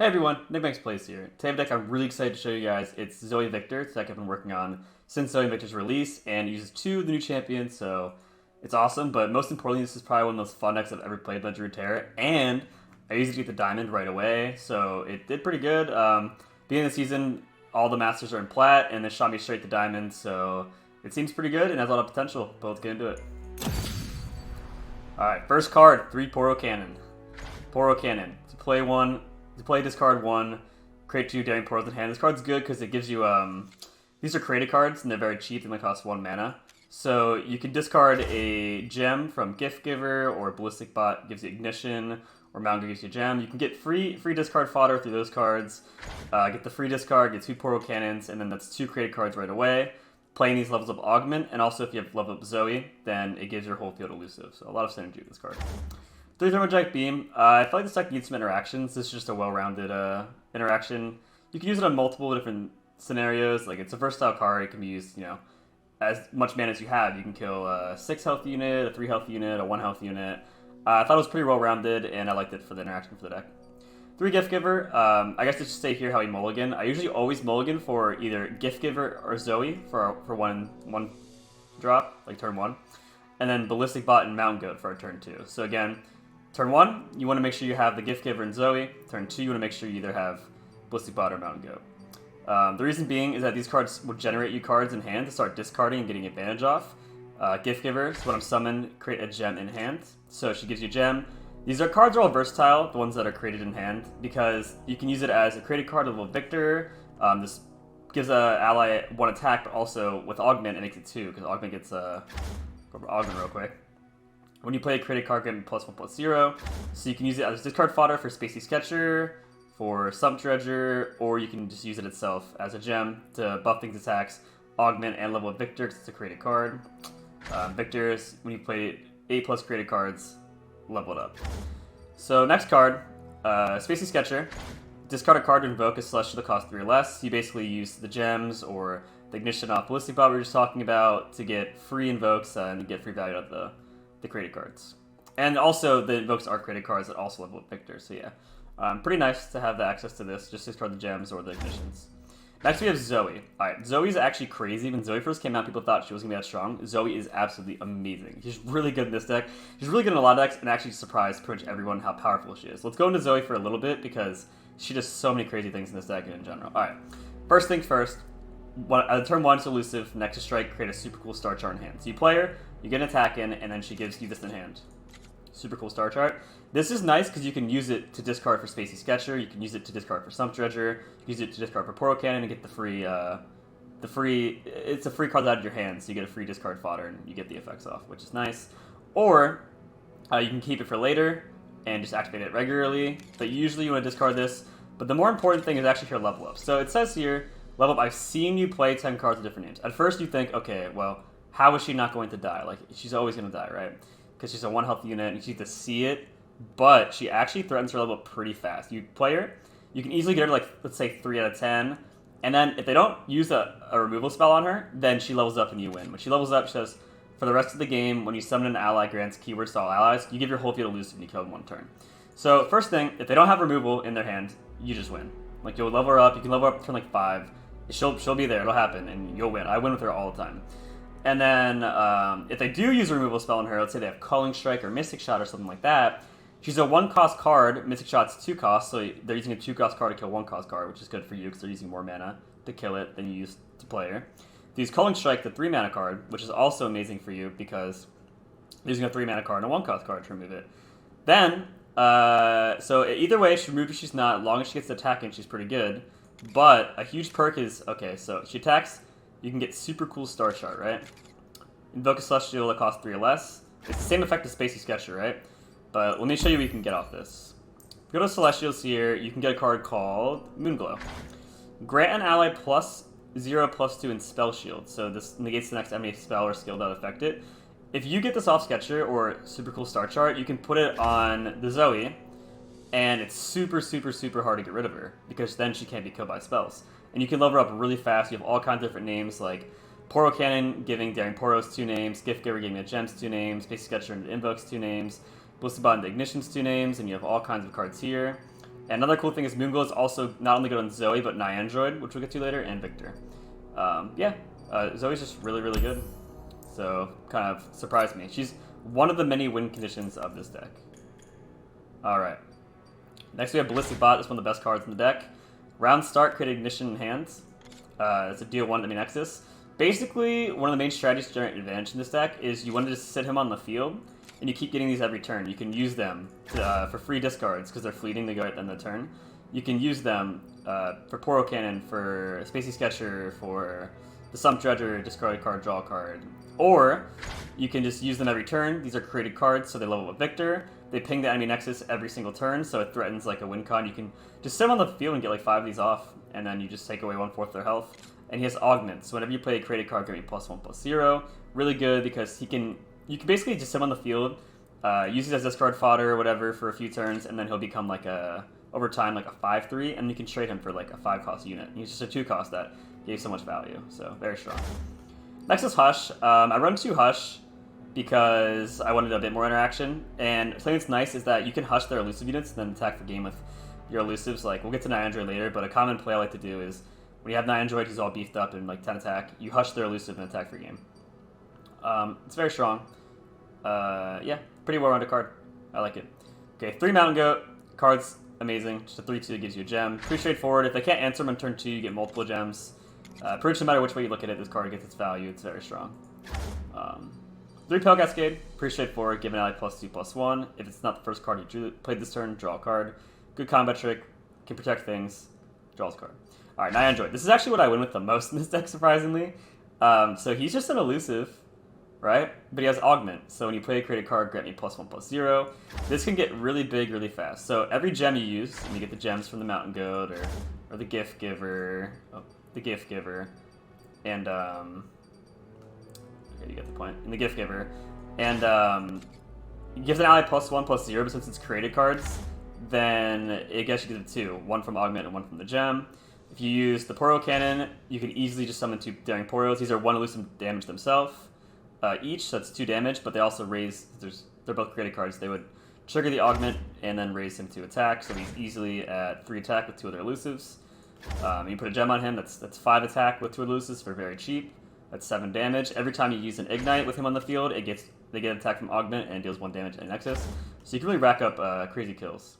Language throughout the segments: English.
Hey everyone, NicMakesPlays here. Today I have a deck I'm really excited to show you guys. It's Zoe Viktor. It's a deck I've been working on since Zoe Viktor's release, and it uses two of the new champions, so it's awesome. But most importantly, this is probably one of the most fun decks I've ever played by Runeterra, and I used it to get the diamond right away, so it did pretty good. Beginning of the season, all the masters are in plat, and it shot me straight to diamond, so it seems pretty good and has a lot of potential, but let's get into it. Alright, first card, 3 Poro Cannon. Poro Cannon. To play, discard 1, create 2 Daring Poros in hand. This card's good because it gives you, these are created cards and they're very cheap, they only cost 1 mana. So you can discard a gem from Gift Giver, or Ballistic Bot gives you Ignition, or Mountain gives you a gem. You can get free discard fodder through those cards, get the free discard, get 2 Poro Cannons, and then that's 2 created cards right away. Playing these levels up Augment, and also if you have level up Zoe, then it gives your whole field elusive. So a lot of synergy with this card. 3 Thermoject Beam. I feel like this deck needs some interactions. This is just a well-rounded interaction. You can use it on multiple different scenarios. Like, it's a versatile card. It can be used, you know, as much mana as you have. You can kill a 6 health unit, a 3 health unit, a 1 health unit. I thought it was pretty well-rounded, and I liked it for the interaction for the deck. 3 Gift Giver. I guess to just say here how you mulligan. I usually always mulligan for either Gift Giver or Zoe for one drop, like turn 1. And then Ballistic Bot and Mountain Goat for our turn 2. So again, turn 1, you want to make sure you have the Gift Giver and Zoe. Turn 2, you want to make sure you either have Ballistic Bot or Mountain Goat. The reason being is that these cards will generate you cards in hand to start discarding and getting advantage off. Gift Giver, so when I'm summoned, create a gem in hand. So she gives you a gem. These cards are all versatile, the ones that are created in hand, because you can use it as a created card level Viktor. This gives an ally 1 attack, but also with Augment it makes it 2, because Augment gets Augment real quick. When you play a created card, get +1/+0. So you can use it as discard fodder for Spacey Sketcher, for Sump Dredger, or you can just use it itself as a gem to buff things attacks, Augment, and level up Viktor because it's a created card. Viktor's, when you play 8+ created cards, level it up. So next card, Spacey Sketcher. Discard a card to invoke a Celestial that costs 3 or less. You basically use the gems or the Ignition off Ballistic Bot we were just talking about to get free invokes and get free value out of the created cards. And also, the invokes are created cards that also level up Viktor, so yeah. Pretty nice to have the access to this, just discard the gems or the ignitions. Next we have Zoe. Alright, Zoe's actually crazy. When Zoe first came out, people thought she wasn't going to be that strong. Zoe is absolutely amazing. She's really good in this deck. She's really good in a lot of decks, and actually surprised pretty much everyone how powerful she is. Let's go into Zoe for a little bit, because she does so many crazy things in this deck in general. Alright, first things first. Turn 1 is elusive, next to strike, create a super cool star chart in hand. So you play her, you get an attack in, and then she gives you this in hand. Super cool star chart. This is nice because you can use it to discard for Spacey Sketcher, you can use it to discard for Sump Dredger, you can use it to discard for Poro Cannon and get it's a free card out of your hand, so you get a free discard fodder and you get the effects off, which is nice. Or, you can keep it for later and just activate it regularly, but usually you want to discard this. But the more important thing is actually her level up. So it says here, level up, I've seen you play 10 cards with different names. At first you think, okay, well, how is she not going to die? Like, she's always going to die, right? Because she's a 1 health unit, and you need to see it, but she actually threatens her level up pretty fast. You play her, you can easily get her to, like, let's say 3 out of 10, and then if they don't use a removal spell on her, then she levels up and you win. When she levels up, she says, for the rest of the game, when you summon an ally grants keywords to all allies, you give your whole field elusive and you kill in 1 turn. So, first thing, if they don't have removal in their hand, you just win. Like, you'll level her up, you can level her up turn, like, 5, she'll be there, it'll happen, and you'll win. I win with her all the time. And then, if they do use a removal spell on her, let's say they have Culling Strike or Mystic Shot or something like that, she's a 1-cost card, Mystic Shot's 2 costs, so they're using a 2-cost card to kill 1-cost card, which is good for you because they're using more mana to kill it than you use to play her. They use Culling Strike, the 3-mana card, which is also amazing for you because they're using a 3-mana card and a 1-cost card to remove it. Then, so either way, she's removed or she's not, as long as she gets the attack in, she's pretty good. But a huge perk is, okay, so she attacks, you can get super cool star chart, right? Invoke a Celestial that costs 3 or less. It's the same effect as Spacey Sketcher, right? But let me show you what you can get off this. If you go to Celestials here, you can get a card called Moonglow. Grant an ally +0/+2 in Spell Shield, so this negates the next enemy spell or skill that affect it. If you get this off Sketcher or super cool star chart, you can put it on the Zoe, and it's super, super, super hard to get rid of her, because then she can't be killed by spells. And you can level her up really fast. You have all kinds of different names, like Poro Cannon giving Daring Poros 2 names, Gift Giver giving the Gems 2 names, Spacey Sketcher and Invokes 2 names, Ballistic Bot and Ignition's 2 names, and you have all kinds of cards here. And another cool thing is Moonglow is also not only good on Zoe, but NicMakesPlays, which we'll get to later, and Viktor. Yeah, Zoe's just really, really good. So, kind of surprised me. She's one of the many win conditions of this deck. Alright. Next we have Ballistic Bot. It's one of the best cards in the deck. Round start, create Ignition in hand. It's a deal 1 enemy Nexus. Basically, one of the main strategies to generate advantage in this deck is you want to just sit him on the field, and you keep getting these every turn. You can use them for free discards, because they're fleeting, they go at the end of the turn. You can use them for Poro Cannon, for Spacey Sketcher, for the Sump Dredger, discard a card, draw a card. Or, you can just use them every turn. These are created cards, so they level up Viktor. They ping the enemy Nexus every single turn, so it threatens like a win con. You can just sit him on the field and get like 5 of these off, and then you just take away 1/4 their health. And he has Augment, so whenever you play a created card, give me +1/+0. Really good because you can basically just sit him on the field, use it as discard fodder or whatever for a few turns, and then he'll become like over time like a 5/3, and you can trade him for like a 5-cost unit. He's just a 2-cost that gave so much value, so very strong. Next is Hush. I run 2 Hush because I wanted a bit more interaction, and something that's nice is that you can Hush their elusive units and then attack the game with your elusives. Like, we'll get to NicMakesPlays later, but a common play I like to do is when you have NicMakesPlays, he's all beefed up and like 10 attack, you Hush their elusive and attack for game. It's very strong. Yeah, pretty well-rounded card. I like it. Okay, 3 Mountain Goat. Card's amazing. Just a 3/2 gives you a gem. Pretty straightforward. If they can't answer them on turn 2, you get multiple gems. Pretty much no matter which way you look at it, this card gets its value. It's very strong. 3 Pale Cascade. Pretty straightforward. Give an ally +2/+1. If it's not the first card you played this turn, draw a card. Good combat trick. Can protect things. Draws a card. Alright, NicMakesPlays. This is actually what I win with the most in this deck, surprisingly. So he's just an elusive, right? But he has Augment. So when you play a created card, grant me +1/+0. This can get really big really fast. So every gem you use, and you get the gems from the Mountain Goat or the Gift Giver. Oh, the Gift Giver. And, okay, you get the point. And the Gift Giver. And, it gives an ally +1/+0, but since it's created cards, then it gets you to 2. 1 from Augment and 1 from the gem. If you use the Poro Cannon, you can easily just summon 2 Daring Poros. These are 1 elusive damage themselves each, so that's 2 damage, but they also raise, they're both created cards. They would trigger the Augment and then raise him to attack, so he's easily at 3 attack with 2 other elusives. You put a gem on him, that's 5 attack with 2 elusives for very cheap. That's 7 damage. Every time you use an Ignite with him on the field, they get an attack from Augment and it deals 1 damage in Nexus. So you can really rack up crazy kills.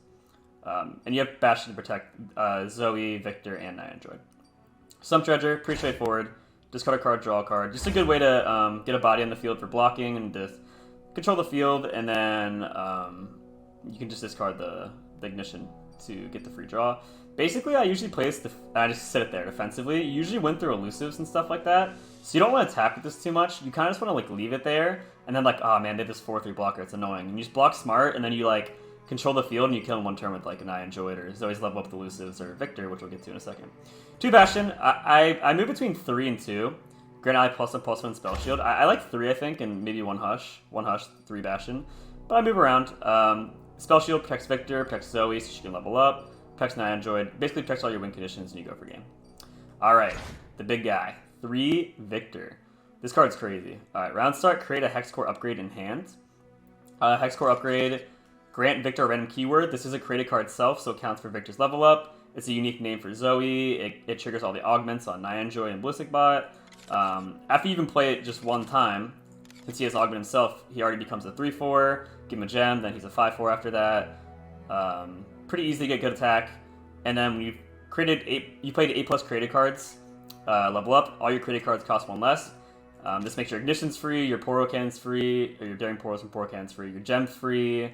And you have Bastion to protect Zoe, Viktor, and NicMakesPlays. Sump Dredger, pretty straightforward. Discard a card, draw a card. Just a good way to get a body on the field for blocking and to control the field, and then you can just discard the Ignition to get the free draw. Basically, I usually play this, I just sit it there defensively. You usually win through elusives and stuff like that, so you don't want to attack with this too much. You kind of just want to like leave it there, and then like, oh man, they have this 4/3 blocker, it's annoying. And you just block smart, and then you like control the field, and you kill in 1 turn with like an NicMakesPlays or Zoe's level up with elusives, or Viktor, which we'll get to in a second. 2 Bastion. I move between 3 and 2. Grant ally +1/+1 spell shield. I like 3, I think, and maybe 1 Hush. 1 Hush, 3 Bastion. But I move around. Spell shield protects Viktor, protects Zoe, so she can level up. Protects NicMakesPlays. Basically protects all your win conditions, and you go for game. Alright, the big guy. 3 Viktor. This card's crazy. Alright, round start, create a Hex Core upgrade in hand. Hex Core upgrade, grant Viktor a random keyword. This is a created card itself, so it counts for Viktor's level up. It's a unique name for Zoe. It triggers all the augments on NicMakesPlays and Ballistic Bot. After you even play it just 1 time, since he has augment himself, he already becomes a 3/4. Give him a gem, then he's a 5/4 after that. Pretty easy to get good attack. And then when you played 8+ created cards, level up. All your created cards cost 1 less. This makes your Ignitions free, your Poro Cannons free, or your Daring Poros and Poro Cannons free, your Gems free.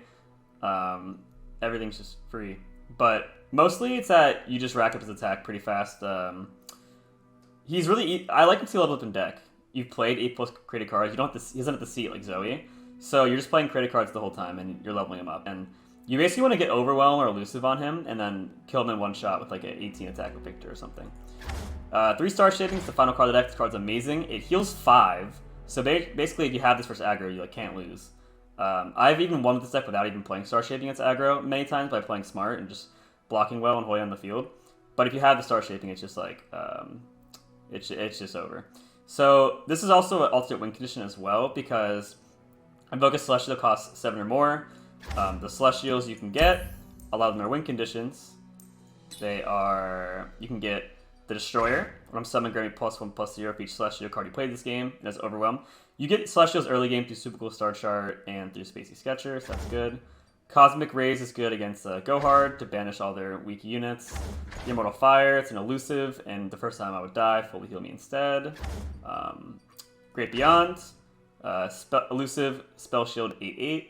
Everything's just free. But mostly it's that you just rack up his attack pretty fast. He's really... I like him to level up in deck. You've played 8+ created cards. You don't have to, he doesn't have to see it like Zoe. So you're just playing created cards the whole time, and you're leveling him up. And you basically want to get Overwhelm or Elusive on him, and then kill him in 1 shot with like an 18 attack with Viktor or something. 3 Star Shaping is the final card of the deck. This card's amazing. It heals 5. So basically, if you have this versus aggro, you like can't lose. I've even won with this deck without even playing Star Shaping against aggro many times by playing smart and just blocking well and holding on the field. But if you have the Star Shaping, it's just like it's just over. So this is also an alternate win condition as well, because Invoke Celestial costs 7 or more. The Celestials you can get, a lot of them are win conditions. They are, you can get the Destroyer. When I'm summoned, grant me +1/+0 for each Celestial card you play this game. It has Overwhelm. You get Celestials early game through Super Cool Star Chart and through Spacey Sketcher, so that's good. Cosmic Rays is good against Go Hard to banish all their weak units. The Immortal Fire, it's an elusive, and the first time I would die, fully heal me instead. Great Beyond, elusive, Spell Shield 8/8.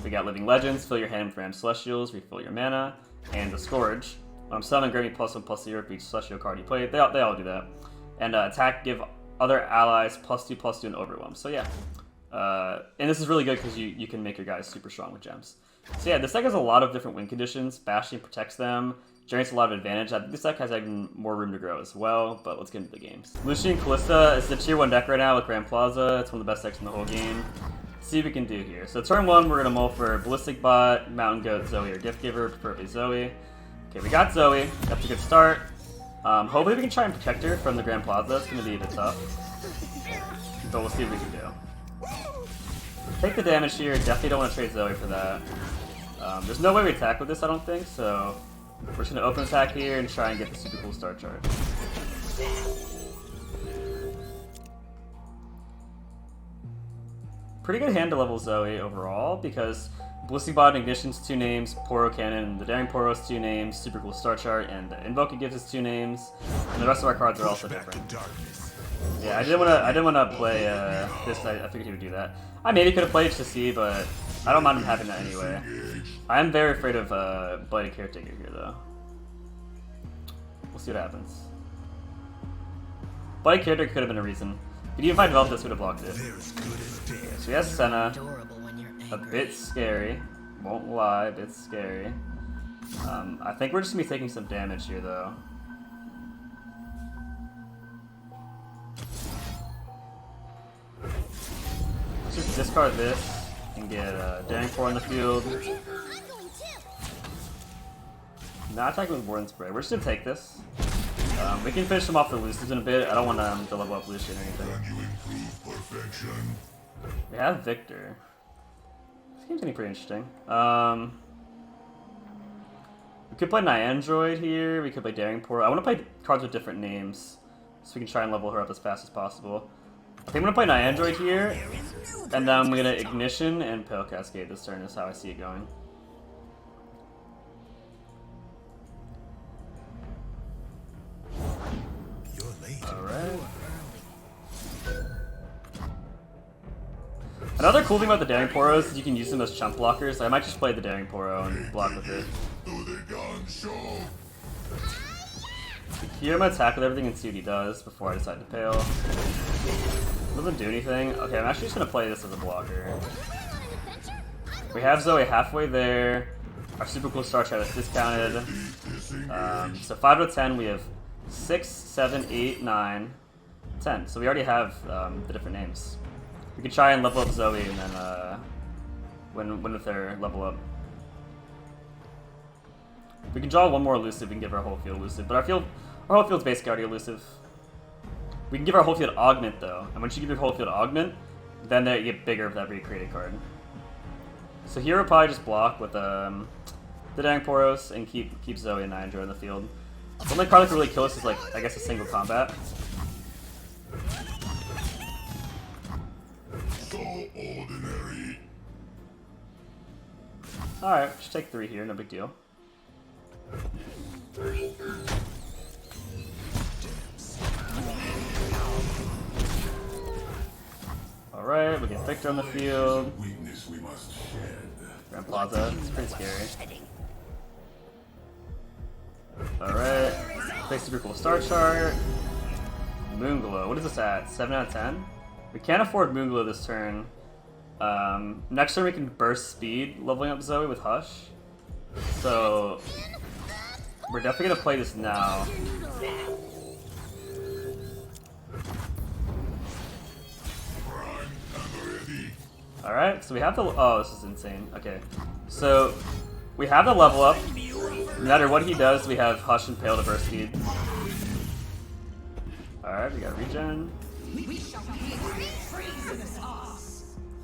We got Living Legends, fill your hand with random Celestials, refill your mana, and the Scourge. When I'm summoned, grant me +1/+0 for each Celestial card you play. They all do that. And attack, give other allies +2/+2 and Overwhelm. So yeah, and this is really good because you can make your guys super strong with gems. So yeah, this deck has a lot of different win conditions. Bastion protects them, generates a lot of advantage. I think this deck has even more room to grow as well, but let's get into the games. Lucian Calista is the tier 1 deck right now with Grand Plaza. It's one of the best decks in the whole game. Let's see what we can do here. So turn 1, we're going to mull for Ballistic Bot, Mountain Goat, Zoe, or Gift Giver, preferably Zoe. Okay, we got Zoe. That's a good start. Hopefully we can try and protect her from the Grand Plaza. It's going to be a bit tough, but we'll see what we can do. Take the damage here. Definitely don't want to trade Zoe for that. There's no way we attack with this, I don't think, so we're just going to open attack here and try and get the Super Cool Star Chart. Pretty good hand to level Zoe overall, because Ballistic Bot and Ignition's 2 names, Poro Cannon, the Daring Poro's 2 names, Super Cool Star Chart, and Invoke gives us 2 names, and the rest of our cards are also different. Yeah, I didn't want to play this. I figured he would do that. I maybe could have played HCC, but I don't mind him having that anyway. I am very afraid of Blighted Caretaker here, though. We'll see what happens. Blighted Caretaker could have been a reason. But even if I developed this, would have blocked it. Okay, so he has Senna. A bit scary. Won't lie, a bit scary. I think we're just going to be taking some damage here, though. Let's just discard this and get Daring Pour on the field. Not attacking with Warden Spray. We're just gonna take this. We can finish him off the Lucians in a bit. I don't want to level up Lucian or anything. We have Viktor. This game's getting pretty interesting. We could play Nyandroid here. We could play Daring Pour. I want to play cards with different names so we can try and level her up as fast as possible. I think I'm going to play Nyandroid here, and then I'm going to Ignition and Pale Cascade this turn is how I see it going. Alright. Another cool thing about the Daring Poros is you can use them as chump blockers. I might just play the Daring Poro and block with it. Here I'm going to attack with everything and see what he does before I decide to Pale. Doesn't do anything. Okay, I'm actually just going to play this as a blocker. We have Zoe halfway there. Our Super Cool Star Chart is discounted. So 5 out of 10, we have 6, 7, 8, 9, 10. So we already have the different names. We can try and level up Zoe and then win with their level up. We can draw one more elusive, we can give our whole field elusive, but our whole field's basically already elusive. We can give our whole field augment though, and once you give your whole field augment, then they get bigger with every created card. So here we'll probably just block with the Daring Poros and keep Zoe and Nyandro in the field. The only card that can really kill us is like, I guess, a single combat. So ordinary. Alright, just take 3 here, no big deal. Alright, we get Viktor on the field. Grand Plaza, it's pretty scary. Alright, play Super Cool Star Chart. Moonglow, what is this at? 7 out of 10? We can't afford Moonglow this turn. Next turn we can burst speed, leveling up Zoe with Hush. So we're definitely gonna play this now. Alright, so we have the... Oh, this is insane. Okay. So, we have the level up. No matter what he does, we have Hush and Pale to burst speed. Alright, we got regen. This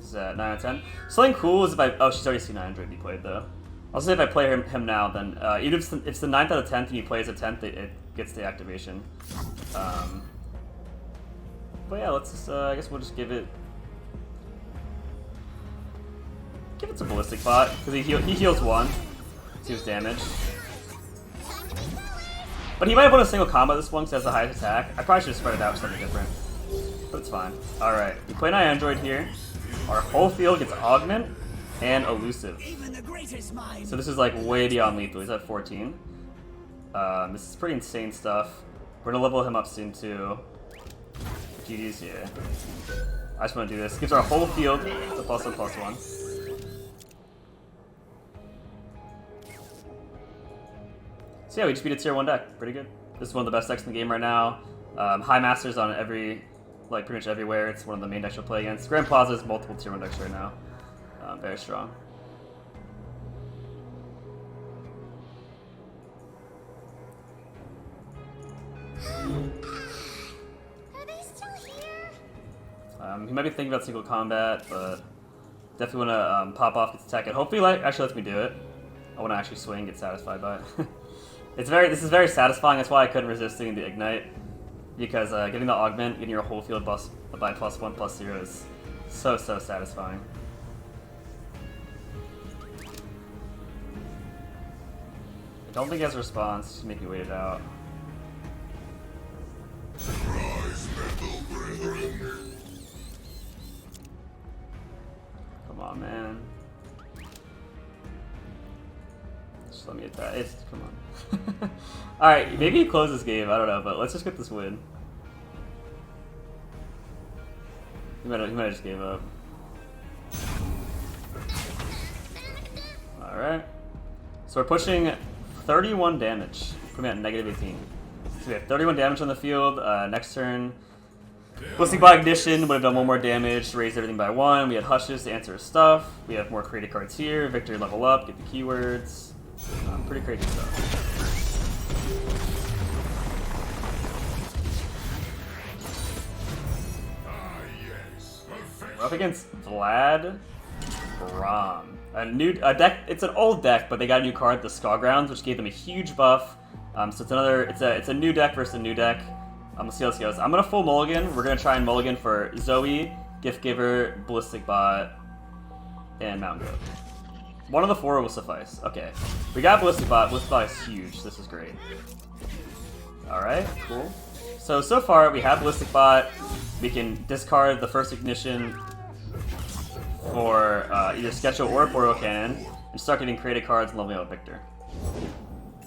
is at 9 out of 10. Something cool is if I... Oh, she's already seen Nyandroid be played, though. Also, if I play him now, then even if it's the 9th out of 10th and he plays a 10th, it gets the activation. But yeah, let's just, I guess we'll just give it to Ballistic Bot, because he heals 1, deals damage. But he might have won a single combo this one because he has the highest attack. I probably should have spread it out for something different. But it's fine. Alright, we play an Android here. Our whole field gets Augment and Elusive. So this is like way beyond lethal. He's at 14. This is pretty insane stuff. We're gonna level him up soon too. GG's, yeah. I just want to do this. Gives our whole field a +1/+1. So yeah, we just beat a tier 1 deck. Pretty good. This is one of the best decks in the game right now. High Masters on pretty much everywhere. It's one of the main decks you'll play against. Grand Plaza is multiple tier 1 decks right now. Very strong. Are they still here? He might be thinking about single combat, but definitely want to pop off its attack. And hopefully, actually lets me do it. I want to actually swing, get satisfied by it. This is very satisfying. That's why I couldn't resist doing the ignite, because getting the augment, getting your whole field by +1/+0 is so satisfying. I don't think he has a response. Just make me wait it out. Come on, man. Just let me attack. Come on. Alright, maybe he closes this game. I don't know, but let's just get this win. He might have just gave up. Alright. So we're pushing 31 damage. Putting me at -18. So we have 31 damage on the field. Next turn, Ballistic Bot Ignition would have done 1 more damage, raised everything by 1. We had Hushes to answer his stuff. We have more creative cards here. Victory level up, get the keywords. Pretty crazy stuff. We're up against Vlad Braum. A deck. It's an old deck, but they got a new card, the Skullgrounds, which gave them a huge buff. So it's a new deck versus a new deck. Let's see how this goes. I'm gonna full mulligan. We're gonna try and mulligan for Zoe, Gift Giver, Ballistic Bot, and Mountain Goat. One of the 4 will suffice. Okay, we got Ballistic Bot. Ballistic Bot is huge. This is great. All right, cool. So far we have Ballistic Bot. We can discard the first ignition for either Sketcho or Portal Cannon and start getting creative cards and leveling up Victor.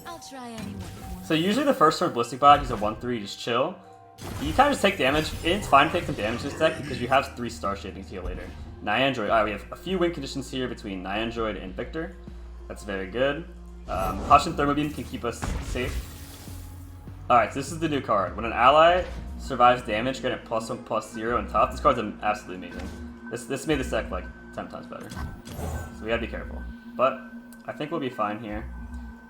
I'll try anyway. So usually the first turn Ballistic Bot, he's a 1/3, just chill. You kind of just take damage. It's fine to take some damage in this deck because you have 3 Star Shapings here later. Niandroid. Alright, we have a few win conditions here between Niandroid and Victor. That's very good. Hush and Thermo Beam can keep us safe. Alright, so this is the new card. When an ally survives damage, get it +1/+0 and top. This card's absolutely amazing. This made this deck like 10 times better. So we gotta be careful. But I think we'll be fine here.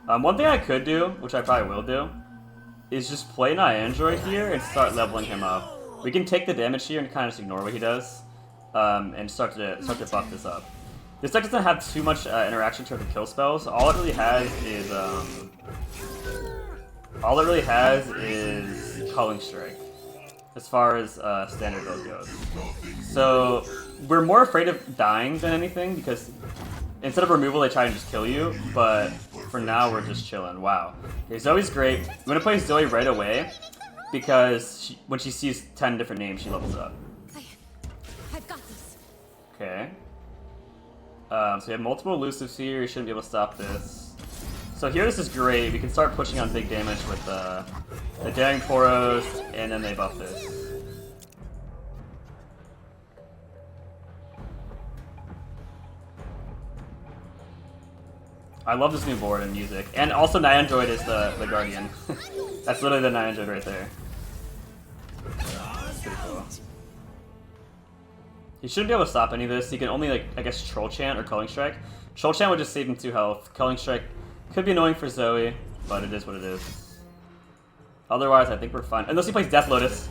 One thing I could do, which I probably will do, is just play Niandroid here and start leveling him up. We can take the damage here and kind of just ignore what he does, and start to buff this up. This deck doesn't have too much interaction in terms of kill spells. All it really has is Culling Strike, as far as standard build goes. So we're more afraid of dying than anything because instead of removal, they try and just kill you. But for now, we're just chilling. Wow. Okay, Zoe's great. I'm gonna play Zoe right away because when she sees 10 different names, she levels up. I've got this. Okay. So we have multiple elusives here. You shouldn't be able to stop this. So here, this is great. We can start pushing on big damage with the Daring Poros, and then they buff this. I love this new board and music. And also Niandroid is the Guardian. That's literally the Niandroid right there. That's pretty cool. He shouldn't be able to stop any of this. He can only, like, I guess, Troll Chant or Culling Strike. Troll Chant would just save him 2 health. Culling Strike could be annoying for Zoe, but it is what it is. Otherwise, I think we're fine. Unless he plays Death Lotus.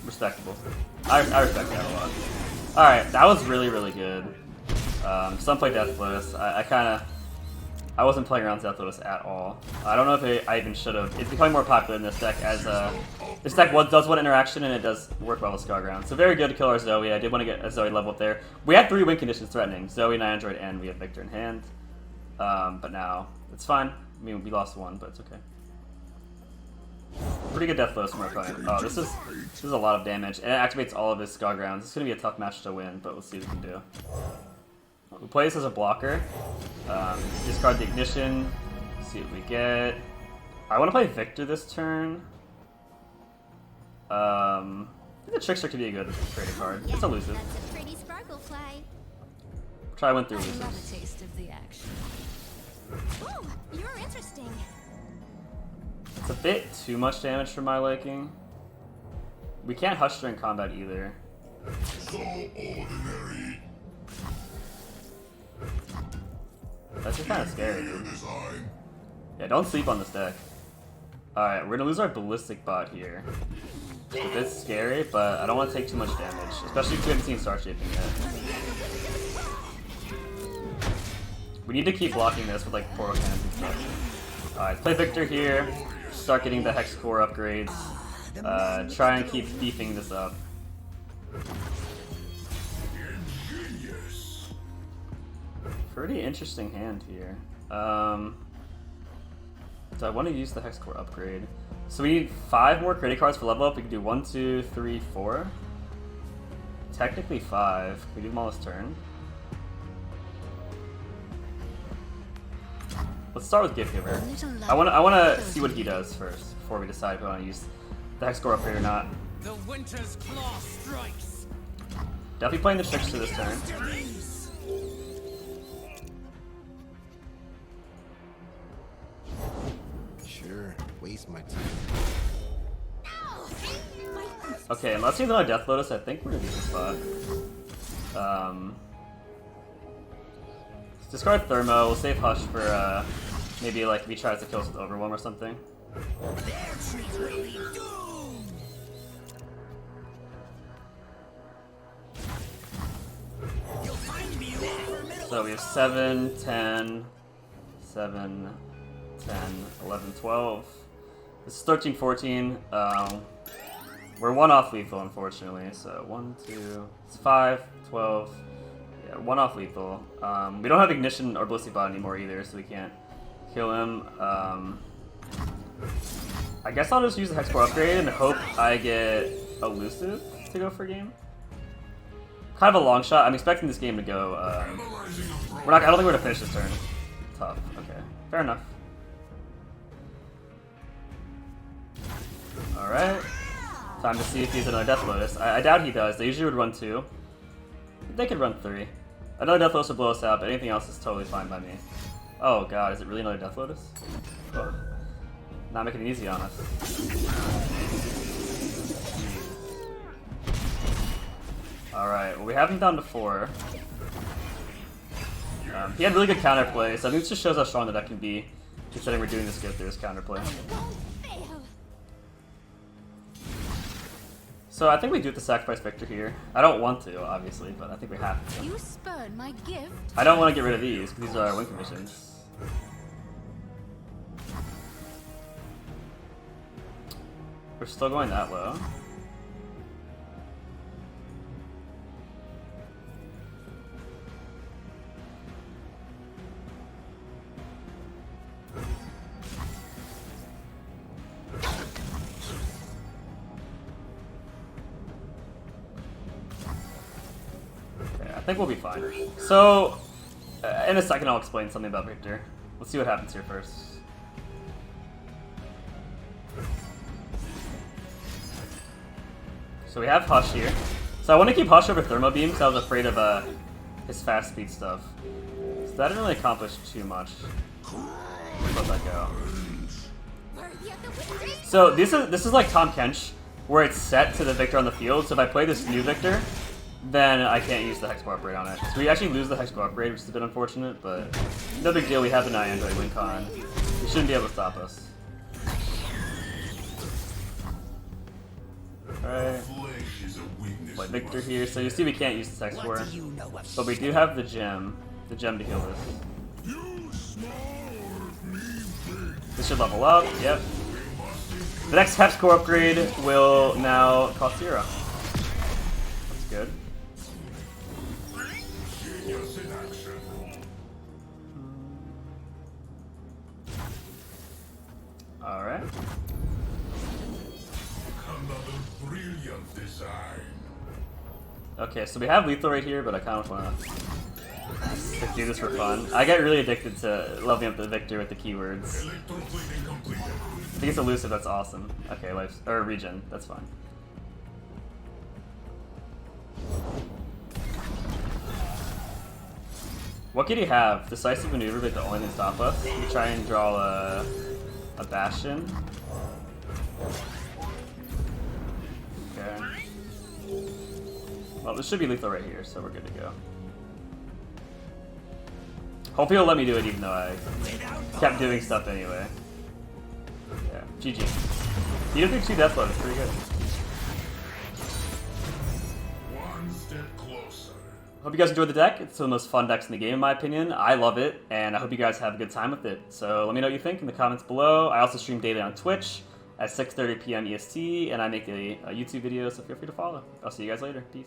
Respectable. I respect that a lot. Alright, that was really, really good. Some play Death Lotus. I wasn't playing around Death Lotus at all. I don't know if I even should have. It's becoming more popular in this deck as this deck does one interaction and it does work well with Scarground. So very good to kill our Zoe. I did want to get a Zoe level up there. We had 3 win conditions threatening: Zoe, Android, and we have Viktor in hand. But now it's fine. I mean, we lost 1, but it's okay. Pretty good Death Lotus from our opponent. Oh, this is a lot of damage, and it activates all of his Scargrounds. It's gonna be a tough match to win, but we'll see what we can do. We play this as a blocker. Discard the Ignition. See what we get. I want to play Viktor this turn. I think the Trickster could be a good trading card. It's elusive. That's a pretty sparkle fly. Try one through I love a elusives. taste of the action. Oh, you're interesting. It's a bit too much damage for my liking. We can't Hush during combat either. So ordinary. That's just kind of scary, Your dude. design. Yeah, don't sleep on this deck. Alright, we're gonna lose our Ballistic Bot here. It's a bit scary, but I don't want to take too much damage, especially if we haven't seen Star Shaping yet. We need to keep blocking this with like Portal Cannons and stuff. Alright, play Viktor here. Start getting the Hex Core upgrades. Try and keep beefing this up. Pretty interesting hand here. So I want to use the Hex Core upgrade. So we need 5 more credit cards for level up. We can do 1, 2, 3, 4. Technically 5. Can we do them all this turn? Let's start with Gift Giver. I wanna see what he does first before we decide if we want to use the Hex Core upgrade or not. The winter's claw strikes. Definitely playing the Trickster this turn. Sure, waste my time. Okay, unless he's another Death Lotus, I think we're gonna be in the spot. Let's discard Thermo. We'll save Hush for maybe like if he tries to kill us with Overwhelm or something. So we have 7, 10, 7, 10, 11, 12. This is 13, 14. We're 1 off lethal, unfortunately. So 1, 2, it's 5, 12. Yeah, 1 off lethal. We don't have Ignition or Ballistic Bot anymore either, so we can't kill him. I guess I'll just use the Hex Core upgrade and hope I get Elusive to go for a game. Kind of a long shot. I'm expecting this game to go. I don't think we're gonna finish this turn. Tough. Okay, fair enough. All right. Time to see if he's another Death Lotus. I doubt he does. They usually would run 2. They could run 3. Another Death Lotus would blow us out, but anything else is totally fine by me. Oh god, is it really another Death Lotus? Oh. Not making it easy on us. Alright, well we have him down to 4. He had really good counterplay, so I think this just shows how strong the deck can be, considering we're doing this good through his counterplay. So I think we do have to sacrifice Viktor here. I don't want to, obviously, but I think we have to. You spurn my gift. I don't want to get rid of these, because these are our win conditions. We're still going that low. I think we'll be fine. So, in a second I'll explain something about Viktor. Let's see what happens here first. So we have Hush here. So I want to keep Hush over Thermo Beam because I was afraid of his fast speed stuff. So that didn't really accomplish too much. Let that go. So this is like Tom Kench, where it's set to the Viktor on the field. So if I play this new Viktor, then I can't use the Hex Core upgrade on it. So we actually lose the Hex Core upgrade, which is a bit unfortunate, but no big deal. We have the Android win con. He shouldn't be able to stop us. Alright. is a weakness. Play we Viktor must here, so you see we can't use the Sex War. But we do have the gem to heal this. You small, me big. This should level up, yep. The next Hex Core upgrade will now cost 0. That's good. Genius in action. Alright. Another brilliant design. Okay, so we have lethal right here, but I kind of want to do this for fun. I get really addicted to leveling up the Viktor with the keywords. Electroplating completed. I think it's elusive, that's awesome. Okay, life or regen, that's fine. What could he have? Decisive maneuver, but the only thing to stop us. We try and draw a bastion. Okay. Well, this should be lethal right here, so we're good to go. Hopefully he'll let me do it even though I kept doing stuff anyway. Yeah, GG. He did think 2 death blow, it's pretty good. One step closer. Hope you guys enjoyed the deck. It's one of the most fun decks in the game in my opinion. I love it, and I hope you guys have a good time with it. So let me know what you think in the comments below. I also stream daily on Twitch at 6:30 p.m. EST, and I make a YouTube video, so feel free to follow. I'll see you guys later. Peace.